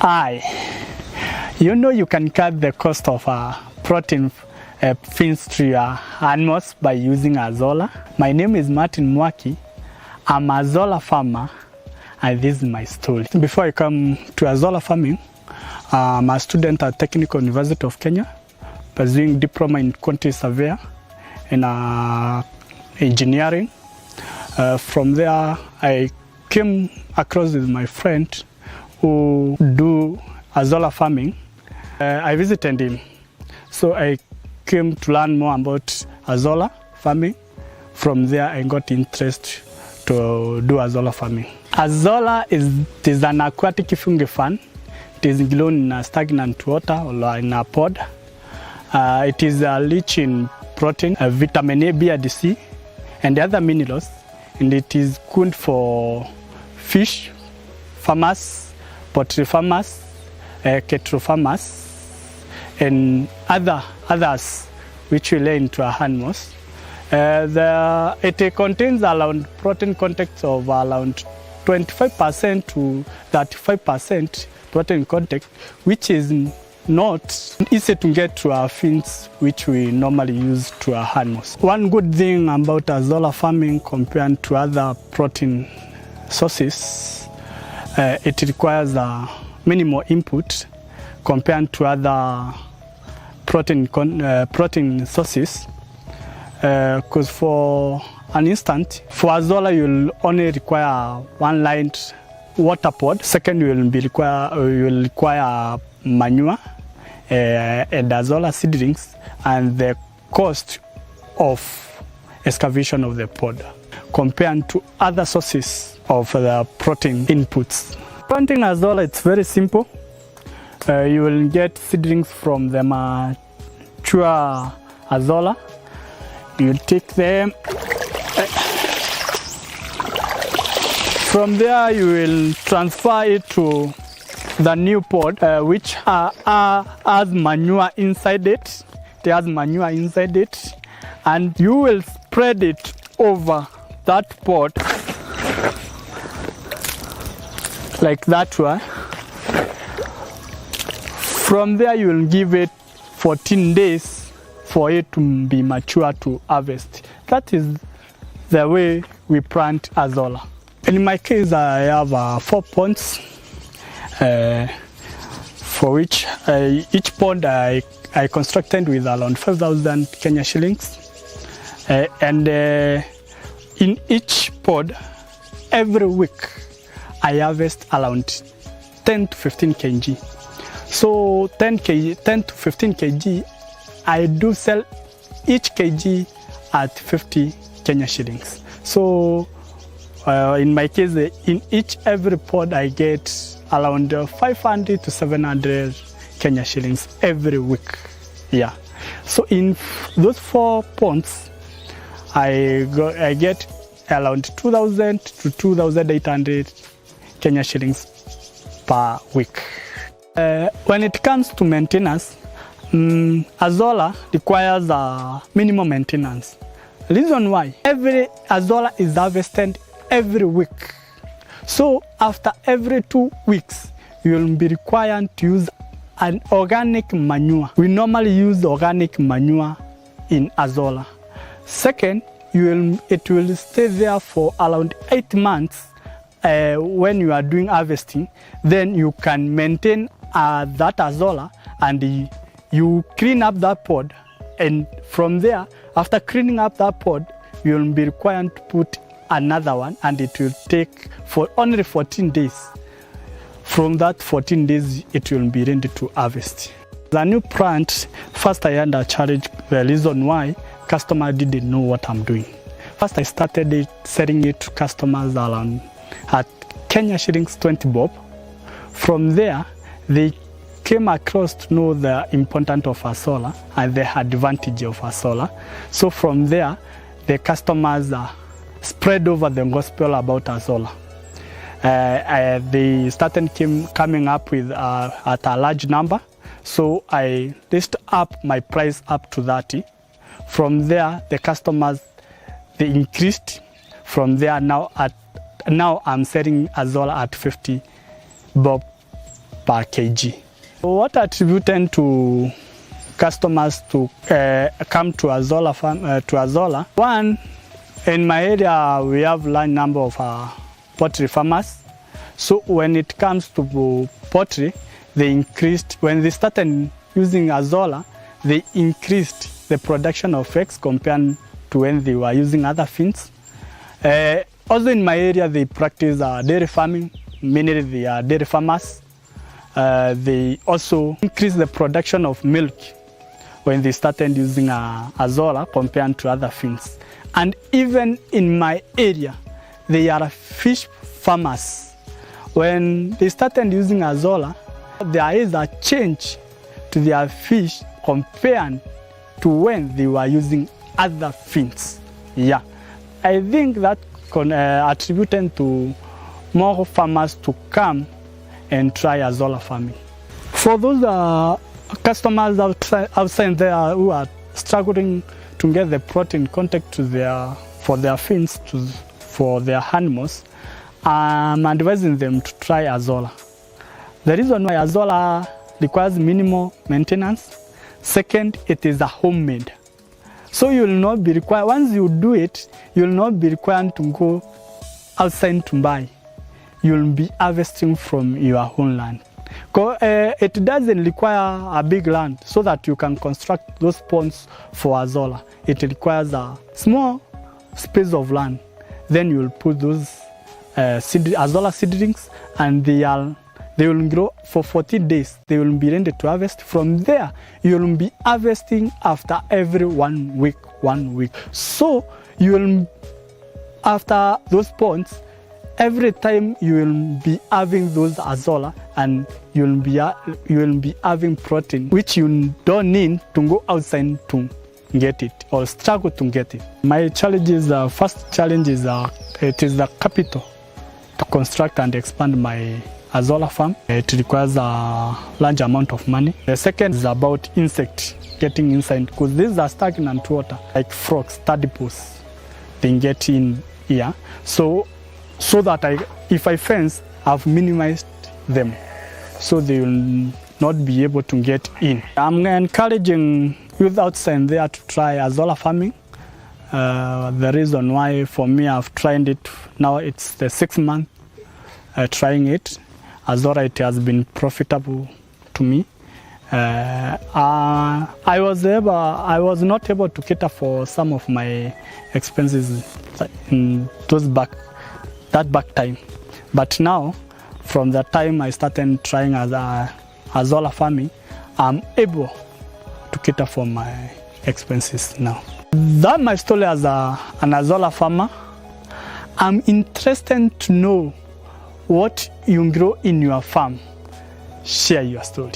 You can cut the cost of protein feeds to your animals by using Azolla. My name is Martin Mwaki. I'm an Azolla farmer, and this is my story. Before I come to Azolla farming, I'm a student at Technical University of Kenya, pursuing diploma in quantity surveyor and engineering. From there, I came across with my friend who do Azolla farming. I visited him, so I came to learn more about Azolla farming. From there, I got interest to do Azolla farming. Azolla is an aquatic fungi fan. It is grown in a stagnant water or in a pod. It is rich in protein, vitamin A, B, and C, and other minerals. And it is good for fish farmers, poultry farmers, cattle farmers, and others which relate to our animals. It contains around protein content of around 25% to 35% protein content, which is not easy to get to our feeds which we normally use to our animals. One good thing about Azolla farming compared to other protein sources, it requires a minimal input compared to other protein sources. Because for an instant, for Azolla you'll only require one lined water pod. Second, you will require manure and Azolla seedlings, and the cost of excavation of the pod compared to other sources of the protein inputs. Planting Azolla, it's very simple. You will get seedlings from the mature Azolla. You take them. From there, you will transfer it to the new pod, which has manure inside it. It has manure inside it, and you will spread it over that pod like that one. From there, you will give it 14 days for it to be mature to harvest. That is the way we plant Azolla. In my case, I have 4 ponds, for which each pond I constructed with around 5,000 Kenya shillings. And in each pod, every week, I harvest around 10 to 15 kg. So 10 to 15 kg, I do sell each kg at 50 Kenya shillings. So in my case, in every pod I get around 500 to 700 Kenya shillings every week. Yeah. So in those 4 ponds, I get around 2,000 to 2,800 Kenya shillings per week. When it comes to maintenance, Azolla requires a minimum maintenance. Reason why? Every Azolla is harvested every week. So after every 2 weeks, you will be required to use an organic manure. We normally use organic manure in Azolla. Second, it will stay there for around 8 months. When you are doing harvesting, then you can maintain that Azolla, and you clean up that pod, and from there, after cleaning up that pod, you will be required to put another one, and it will take for only 14 days. From that 14 days, it will be ready to harvest. The new plant, first I had a challenge, the reason why customer didn't know what I'm doing. First I started selling it to customers around at Kenya shillings 20 bob. From there, they came across to know the importance of Azolla and the advantage of Azolla. So from there, the customers spread over the gospel about Azolla. They started coming up with at a large number. So I raised up my price up to 30. From there, the customers, they increased. From there, now I'm selling Azolla at 50 bob per kg. What attributed to customers to come to Azolla farm, to Azolla? One, in my area we have a large number of poultry farmers. So when it comes to poultry, they increased, when they started using Azolla, they increased the production of eggs compared to when they were using other feeds. Also in my area they practice dairy farming, mainly they are dairy farmers. They also increase the production of milk when they started using Azolla compared to other feeds. And even in my area, they are fish farmers. When they started using Azolla, there is a change to their fish compared to when they were using other feeds. Yeah, I think that attributed to more farmers to come and try Azolla farming. For those customers outside there who are struggling to get the protein content to for their feeds, for their animals, I'm advising them to try Azolla. The reason why Azolla requires minimal maintenance. Second, it is a homemade. So you will not be required, once you do it, you will not be required to go outside to buy. You will be harvesting from your own land. It doesn't require a big land so that you can construct those ponds for Azolla. It requires a small space of land. Then you will put those Azolla seedlings, and they will grow for 14 days. They will be ready to harvest. From there, you will be harvesting after every 1 week. So you will, after those ponds, every time you will be having those Azolla, and you will be having protein, which you don't need to go outside to get it or struggle to get it. My challenges, first challenge is it is the capital to construct and expand my Azolla farm. It requires a large amount of money. The second is about insects getting inside, because these are stagnant water, like frogs, tadpoles, they get in here. So that if I fence, I've minimized them, so they will not be able to get in. I'm encouraging youth outside there to try Azolla farming. The reason why for me I've tried it, now it's the 6th month trying it. Azolla, it has been profitable to me. I was not able to cater for some of my expenses in that back time. But now, from the time I started trying Azolla farming, I'm able to cater for my expenses now. That's my story as an Azolla farmer. I'm interested to know what you grow in your farm. Share your story.